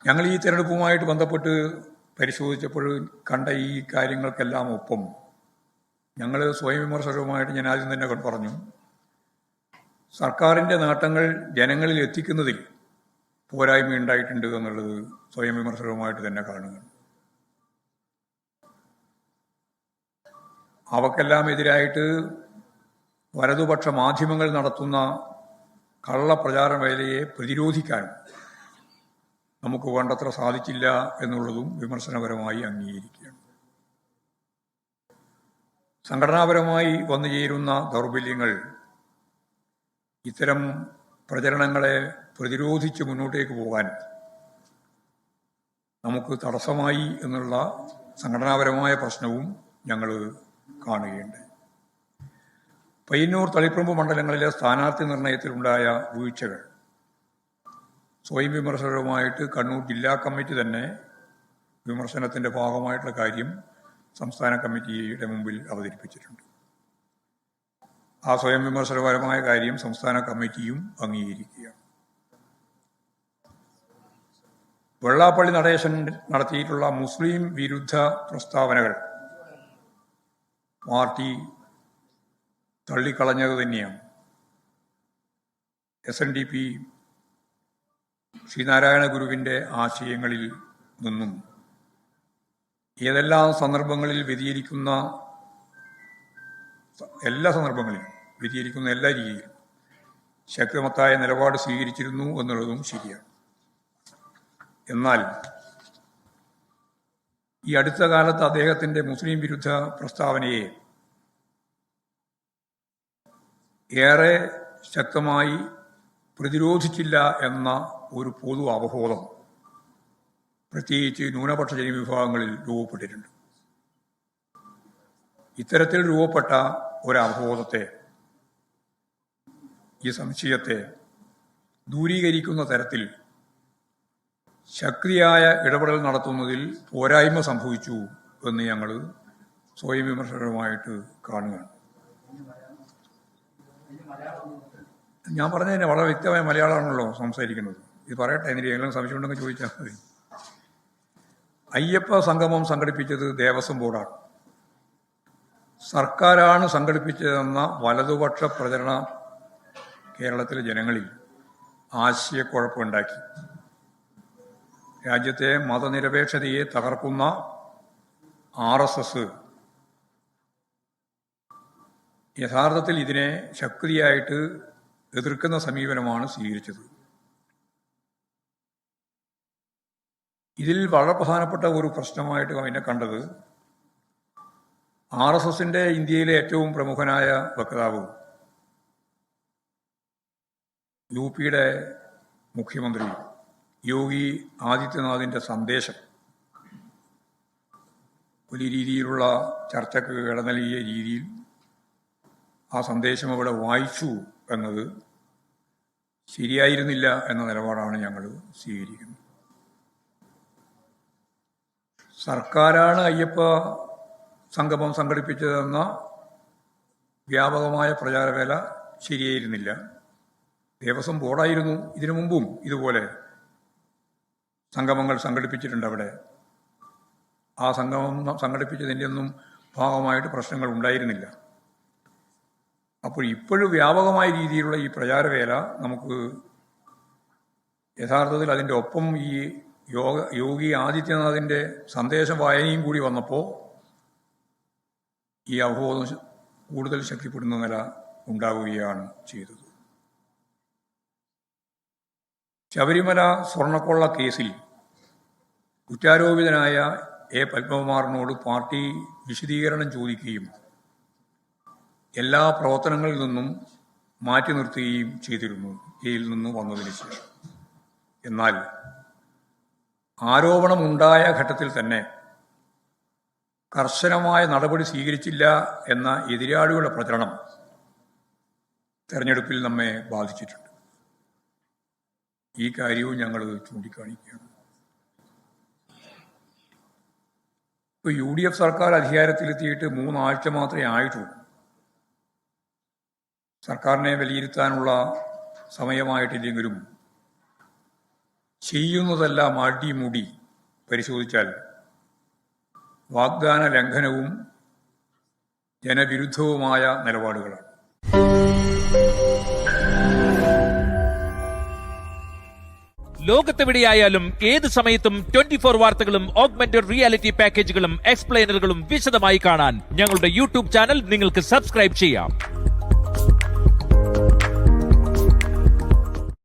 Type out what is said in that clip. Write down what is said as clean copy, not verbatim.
ഞങ്ങൾ ഈ തിരഞ്ഞെടുപ്പുമായിട്ട് ബന്ധപ്പെട്ട് പരിശോധിച്ചപ്പോൾ കണ്ട ഈ കാര്യങ്ങൾക്കെല്ലാം ഒപ്പം ഞങ്ങൾ സ്വയം വിമർശനവുമായിട്ട് ഞാൻ ആദ്യം തന്നെ പറഞ്ഞു, സർക്കാരിൻ്റെ നേട്ടങ്ങൾ ജനങ്ങളിൽ എത്തിക്കുന്നതിൽ പോരായ്മ ഉണ്ടായിട്ടുണ്ട് എന്നുള്ളത് സ്വയം വിമർശനവുമായിട്ട് തന്നെ കാണുക. അവക്കെല്ലാം എതിരായിട്ട് വലതുപക്ഷ മാധ്യമങ്ങൾ നടത്തുന്ന കള്ളപ്രചാരണ വേലയെ പ്രതിരോധിക്കാനും നമുക്ക് വേണ്ടത്ര സാധിച്ചില്ല എന്നുള്ളതും വിമർശനപരമായി അംഗീകരിക്കുകയാണ്. സംഘടനാപരമായി വന്നു ചേരുന്ന ദൗർബല്യങ്ങൾ ഇത്തരം പ്രചരണങ്ങളെ പ്രതിരോധിച്ച് മുന്നോട്ടേക്ക് പോകാൻ നമുക്ക് തടസ്സമായി എന്നുള്ള സംഘടനാപരമായ പ്രശ്നവും ഞങ്ങൾ കാണുകയുണ്ട്. പയ്യന്നൂർ, തളിപ്പറമ്പ് മണ്ഡലങ്ങളിലെ സ്ഥാനാർത്ഥി നിർണയത്തിലുണ്ടായ വീഴ്ചകൾ സ്വയം വിമർശകരുമായിട്ട് കണ്ണൂർ ജില്ലാ കമ്മിറ്റി തന്നെ വിമർശനത്തിൻ്റെ ഭാഗമായിട്ടുള്ള കാര്യം സംസ്ഥാന കമ്മിറ്റിയുടെ മുമ്പിൽ അവതരിപ്പിച്ചിട്ടുണ്ട്. ആ സ്വയം വിമർശനപരമായ കാര്യം സംസ്ഥാന കമ്മിറ്റിയും അംഗീകരിക്കുകയാണ്. വെള്ളാപ്പള്ളി നടേശൻ നടത്തിയിട്ടുള്ള മുസ്ലിം വിരുദ്ധ പ്രസ്താവനകൾ പാർട്ടി തള്ളിക്കളഞ്ഞത് തന്നെയാണ്. SNDP ശ്രീനാരായണ ഗുരുവിൻ്റെ ആശയങ്ങളിൽ നിന്നും ഏതെല്ലാം സന്ദർഭങ്ങളിൽ വ്യതിചലിക്കുന്ന എല്ലാ രീതിയിലും ശക്തമത്തായ നിലപാട് സ്വീകരിച്ചിരുന്നു എന്നുള്ളതും ശരിയാണ്. എന്നാൽ ഈ അടുത്ത കാലത്ത് അദ്ദേഹത്തിൻ്റെ മുസ്ലിം വിരുദ്ധ പ്രസ്താവനയെ ഏറെ ശക്തമായി പ്രതിരോധിച്ചില്ല എന്ന ഒരു പൊതു അവബോധം പ്രത്യേകിച്ച് ന്യൂനപക്ഷ ജനവിഭാഗങ്ങളിൽ രൂപപ്പെട്ടിട്ടുണ്ട്. ഇത്തരത്തിൽ രൂപപ്പെട്ട ഒരു അവബോധത്തെ, ഈ സംശയത്തെ ദൂരീകരിക്കുന്ന തരത്തിൽ ശക്തിയായ ഇടപെടൽ നടത്തുന്നതിൽ പോരായ്മ സംഭവിച്ചു എന്ന് ഞങ്ങൾ സ്വയം വിമർശനപരമായിട്ട് കാണുകയാണ്. ഞാൻ പറഞ്ഞതിന് വളരെ വ്യക്തമായ മലയാളമാണല്ലോ സംസാരിക്കുന്നത്. ഇത് പറയട്ടെ, എന്നിട്ട് ഏതെങ്കിലും സംശയം ഉണ്ടെങ്കിൽ ചോദിച്ചാൽ മതി. അയ്യപ്പ സംഗമം സംഘടിപ്പിച്ചത് ദേവസ്വം ബോർഡാണ്. സർക്കാരാണ് സംഘടിപ്പിച്ചതെന്ന വലതുപക്ഷ പ്രചരണം കേരളത്തിലെ ജനങ്ങളിൽ ആശയക്കുഴപ്പമുണ്ടാക്കി. രാജ്യത്തെ മതനിരപേക്ഷതയെ തകർക്കുന്ന RSS യഥാർത്ഥത്തിൽ ഇതിനെ ശക്തിയായിട്ട് എതിർക്കുന്ന സമീപനമാണ് സ്വീകരിച്ചത്. ഇതിൽ വളരെ പ്രധാനപ്പെട്ട ഒരു പ്രശ്നമായിട്ട് അതിനെ കണ്ടത് RSSന്റെ ഇന്ത്യയിലെ ഏറ്റവും പ്രമുഖനായ വക്താവ് UPയുടെ മുഖ്യമന്ത്രി യോഗി ആദിത്യനാഥിൻ്റെ സന്ദേശം വലിയ രീതിയിലുള്ള ചർച്ചയ്ക്ക് ഇട നൽകിയ രീതിയിൽ ആ സന്ദേശം അവിടെ വായിച്ചു എന്നത് ശരിയായിരുന്നില്ല എന്ന നിലപാടാണ് ഞങ്ങൾ സ്വീകരിക്കുന്നത്. സർക്കാരാണ് അയ്യപ്പ സംഗമം സംഘടിപ്പിച്ചതെന്ന വ്യാപകമായ പ്രചാരവേല ശരിയായിരുന്നില്ല. ദേവസ്വം ബോർഡായിരുന്നു ഇതിനു മുമ്പും ഇതുപോലെ സംഗമങ്ങൾ സംഘടിപ്പിച്ചിട്ടുണ്ട്. അവിടെ ആ സംഗമം സംഘടിപ്പിച്ചതിൻ്റെ ഒന്നും ഭാഗമായിട്ട് പ്രശ്നങ്ങൾ ഉണ്ടായിരുന്നില്ല. അപ്പോൾ ഇപ്പോഴും വ്യാപകമായ രീതിയിലുള്ള ഈ പ്രചാരവേല നമുക്ക് യഥാർത്ഥത്തിൽ അതിൻ്റെ ഒപ്പം ഈ യോഗി ആദിത്യനാഥിൻ്റെ സന്ദേശ വായനയും കൂടി വന്നപ്പോൾ ഈ അവബോധം കൂടുതൽ ശക്തിപ്പെടുന്ന നില ഉണ്ടാവുകയാണ് ചെയ്തത്. ശബരിമല സ്വർണ്ണക്കൊള്ള കേസിൽ കുറ്റാരോപിതനായ പത്മകുമാറിനോട് പാർട്ടി വിശദീകരണം ചോദിക്കുകയും എല്ലാ പ്രവർത്തനങ്ങളിൽ നിന്നും മാറ്റി നിർത്തുകയും ചെയ്തിരുന്നു ജയിലിൽ നിന്ന് വന്നതിന് ശേഷം. എന്നാൽ ആരോപണമുണ്ടായ ഘട്ടത്തിൽ തന്നെ കർശനമായ നടപടി സ്വീകരിച്ചില്ല എന്ന എതിരാളികളുടെ പ്രചരണം തെരഞ്ഞെടുപ്പിൽ നമ്മെ ബാധിച്ചിട്ടുണ്ട്. ഈ കാര്യവും ഞങ്ങൾ ചൂണ്ടിക്കാണിക്കുകയാണ്. ഇപ്പോൾ UDF സർക്കാർ അധികാരത്തിലെത്തിയിട്ട് 3 ആഴ്ച മാത്രമേ ആയിട്ടുള്ളൂ. സർക്കാരിനെ വിലയിരുത്താനുള്ള സമയമായിട്ടില്ലെങ്കിലും ചെയ്യുന്നതെല്ലാം അടിമുടി പരിശോധിച്ചാൽ വാഗ്ദാന ലംഘനവും ജനവിരുദ്ധവുമായ നിലപാടുകളാണ്. ലോകത്തെവിടെയായാലും ഏത് സമയത്തും 24 വാർത്തകളും ഓഗ്മെന്റഡ് റിയാലിറ്റി പാക്കേജുകളും എക്സ്പ്ലെയിനറുകളും വിശദമായി കാണാൻ ഞങ്ങളുടെ യൂട്യൂബ് ചാനൽ നിങ്ങൾക്ക് സബ്സ്ക്രൈബ് ചെയ്യാം.